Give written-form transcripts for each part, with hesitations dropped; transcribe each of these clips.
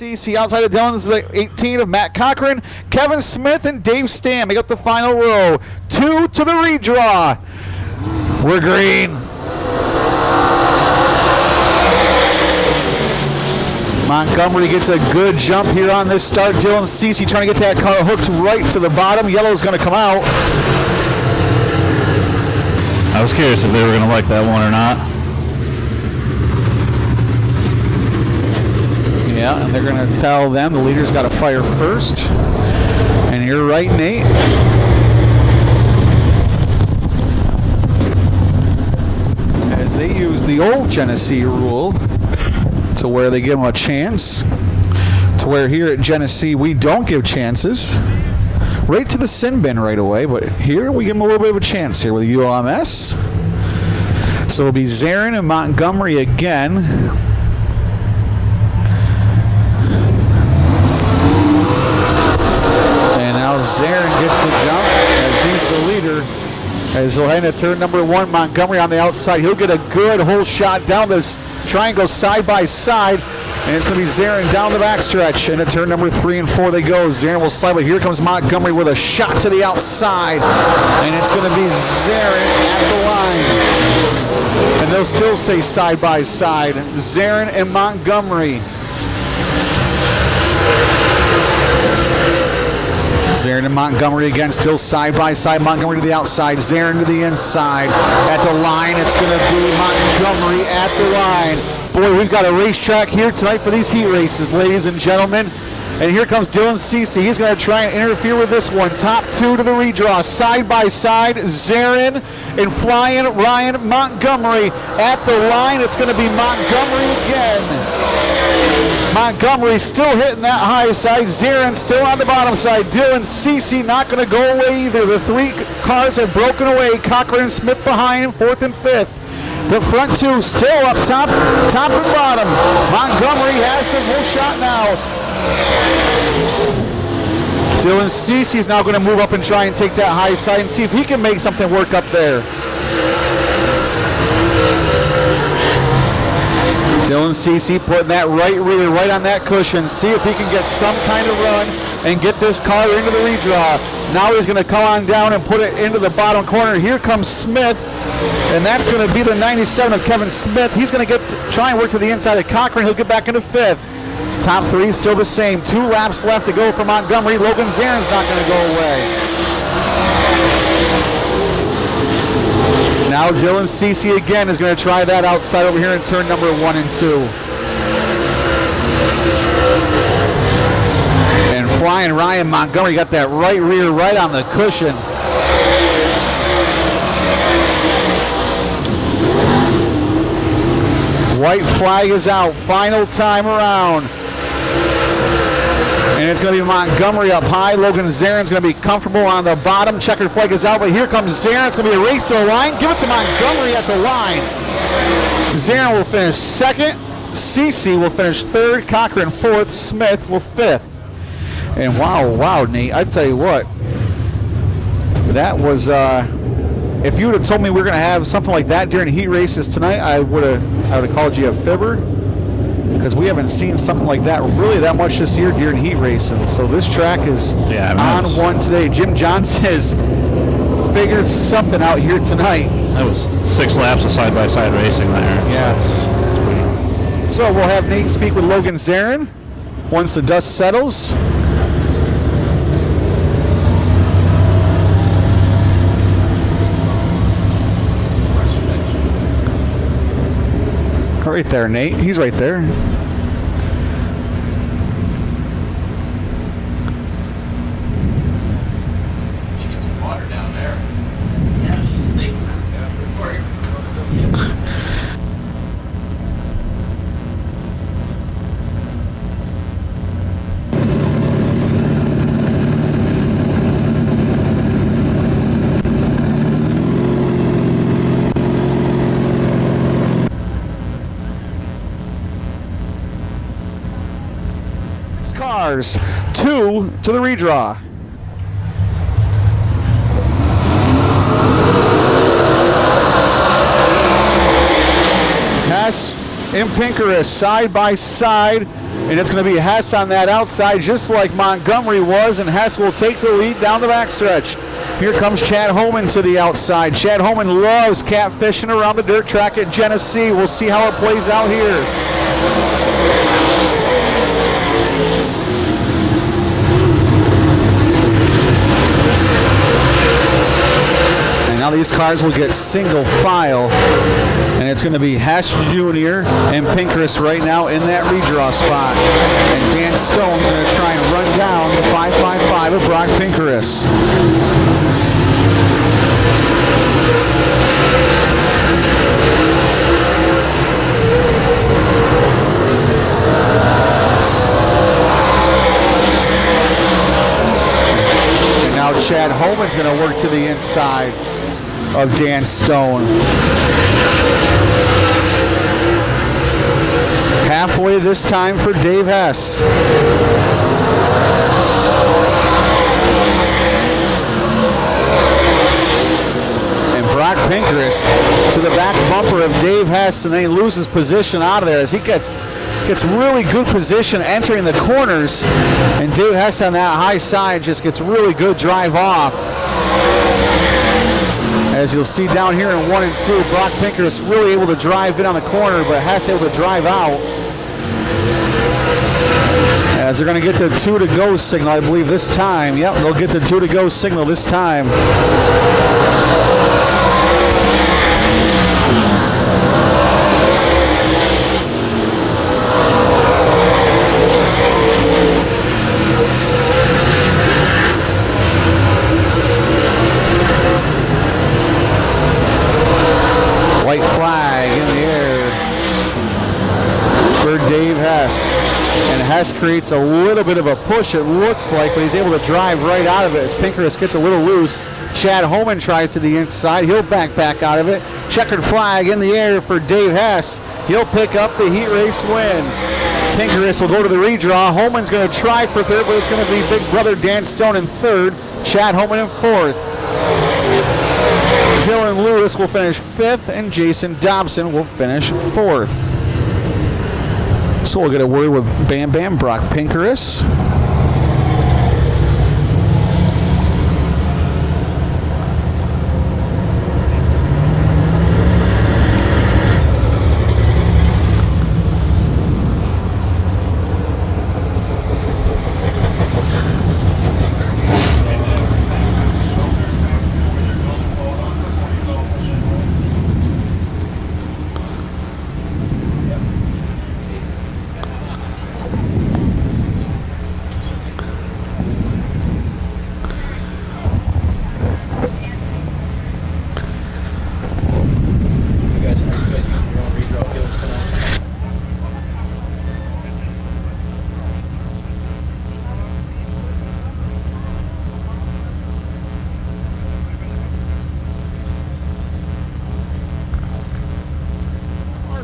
Cece. Outside of Dylan's the 18 of Matt Cochran. Kevin Smith and Dave Stam make up the final row. 2 to the redraw. We're green. Montgomery gets a good jump here on this start. Dylan Cece trying to get that car hooked right to the bottom. Yellow's going to come out. I was curious if they were going to like that one or not. Yeah, and they're going to tell them the leader's got to fire first. And you're right, Nate. As they use the old Genesee rule to where they give them a chance, to where here at Genesee we don't give chances. Right to the sin bin right away, but here we give them a little bit of a chance here with ULMS. So it'll be Zarin and Montgomery again. And now Zarin gets the jump as he's the leader. As he'll head into turn number 1, Montgomery on the outside. He'll get a good whole shot down this triangle side by side. And it's going to be Zarin down the backstretch. And at turn number 3 and 4 they go. Zarin will slide, but here comes Montgomery with a shot to the outside. And it's going to be Zarin at the line. And they'll still say side by side. Zarin and Montgomery. Zarin and Montgomery again, still side by side. Montgomery to the outside, Zarin to the inside. At the line, it's going to be Montgomery at the line. Boy, we've got a racetrack here tonight for these heat races, ladies and gentlemen. And here comes Dylan Cece. He's going to try and interfere with this one. Top 2 to the redraw, side by side. Zarin and flying Ryan Montgomery at the line. It's going to be Montgomery again. Montgomery still hitting that high side. Zarin still on the bottom side. Dylan Cece not going to go away either. The 3 cars have broken away. Cochran and Smith behind him, 4th and 5th. The front 2 still up top and bottom. Montgomery has the full shot now. Dylan Cece is now going to move up and try and take that high side and see if he can make something work up there. Dylan Cece putting that right rear right on that cushion. See if he can get some kind of run and get this car into the redraw. Now he's going to come on down and put it into the bottom corner. Here comes Smith, and that's going to be the 97 of Kevin Smith. He's going to try and work to the inside of Cochran. He'll get back into 5th. Top 3 still the same. 2 laps left to go for Montgomery. Logan Zarin's not going to go away. Now Dylan Cece again is going to try that outside over here in turn number 1 and 2. And flying Ryan Montgomery got that right rear right on the cushion. White flag is out. Final time around. And it's going to be Montgomery up high. Logan Zarin's going to be comfortable on the bottom. Checkered flag is out, but here comes Zarin. It's going to be a race to the line. Give it to Montgomery at the line. Zarin will finish 2nd. Cece will finish 3rd. Cochran 4th. Smith will 5th. And wow, Nate, I tell you what. That was, if you would have told me we were going to have something like that during heat races tonight, I would have called you a fibber. Because we haven't seen something like that really that much this year during heat racing. So this track is on one today. Jim Johnson has figured something out here tonight. That was 6 laps of side-by-side racing there. Yeah. So we'll have Nate speak with Logan Zarin once the dust settles. Right there, Nate. He's right there. Get some water down there. Yeah, she's sleeping. Cars, 2 to the redraw. Hess and Pinkerus side by side. And it's going to be Hess on that outside, just like Montgomery was, and Hess will take the lead down the backstretch. Here comes Chad Homan to the outside. Chad Homan loves catfishing around the dirt track at Genesee. We'll see how it plays out here. And now these cars will get single file. And it's going to be Hess Jr. and Pinkerus right now in that redraw spot. And Dan Stone's going to try and run down the 555 of Brock Pinkerus. And now Chad Homan's going to work to the inside of Dan Stone. Halfway this time for Dave Hess. And Brock Pinkerus to the back bumper of Dave Hess, and then he loses position out of there as he gets really good position entering the corners, and Dave Hess on that high side just gets really good drive off. As you'll see down here in 1 and 2, Brock Pinkerus really able to drive in on the corner, but Hess able to drive out. As they're going to get the 2 to go signal, I believe, this time. Yep, they'll get the 2 to go signal this time. White flag in the air for Dave Hess. And Hess creates a little bit of a push, it looks like, but he's able to drive right out of it as Pinkerus gets a little loose. Chad Homan tries to the inside. He'll back out of it. Checkered flag in the air for Dave Hess. He'll pick up the heat race win. Pinkerus will go to the redraw. Homan's going to try for third, but it's going to be big brother Dan Stone in third. Chad Homan in fourth. Dylan Lewis will finish fifth, and Jason Dobson will finish fourth. So we'll get a word with Bam Bam Brock Pinkerus.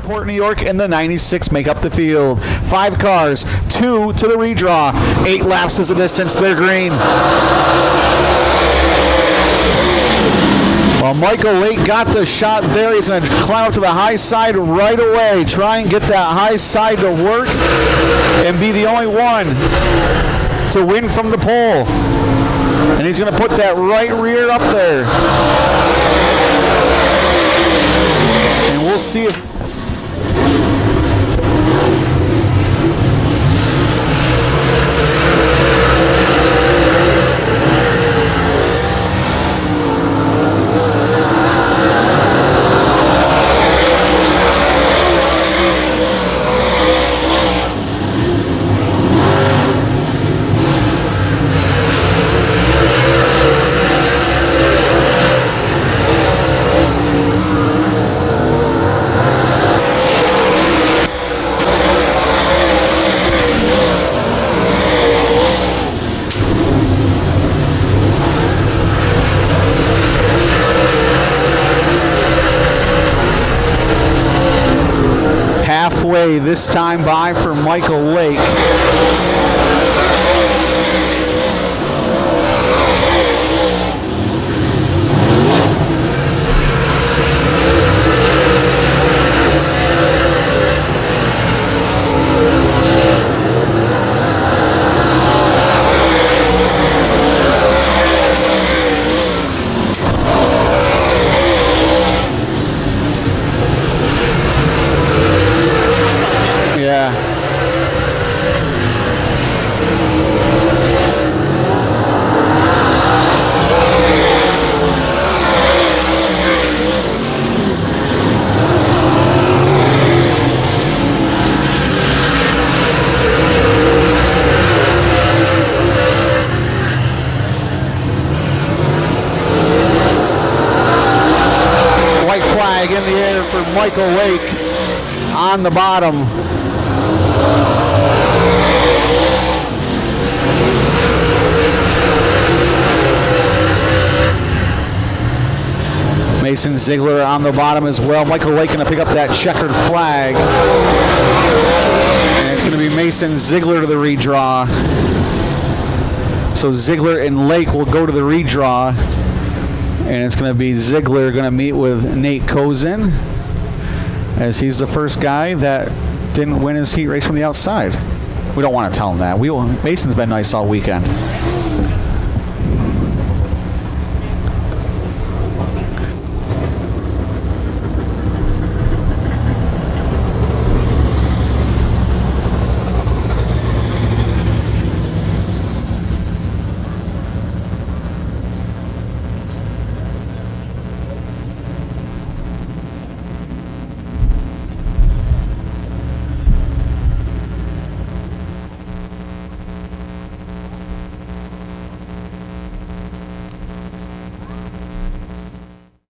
Port New York and the 96 make up the field. 5 cars, 2 to the redraw. 8 laps is the distance. They're green. Well, Michael Lake got the shot there. He's going to climb up to the high side right away. Try and get that high side to work and be the only one to win from the pole. And he's going to put that right rear up there. And we'll see if halfway this time by for Michael Lake. Michael Lake on the bottom. Mason Ziegler on the bottom as well. Michael Lake going to pick up that checkered flag. And it's going to be Mason Ziegler to the redraw. So Ziegler and Lake will go to the redraw. And it's going to be Ziegler going to meet with Nate Kozin, as he's the first guy that didn't win his heat race from the outside. We don't want to tell him that. Mason's been nice all weekend.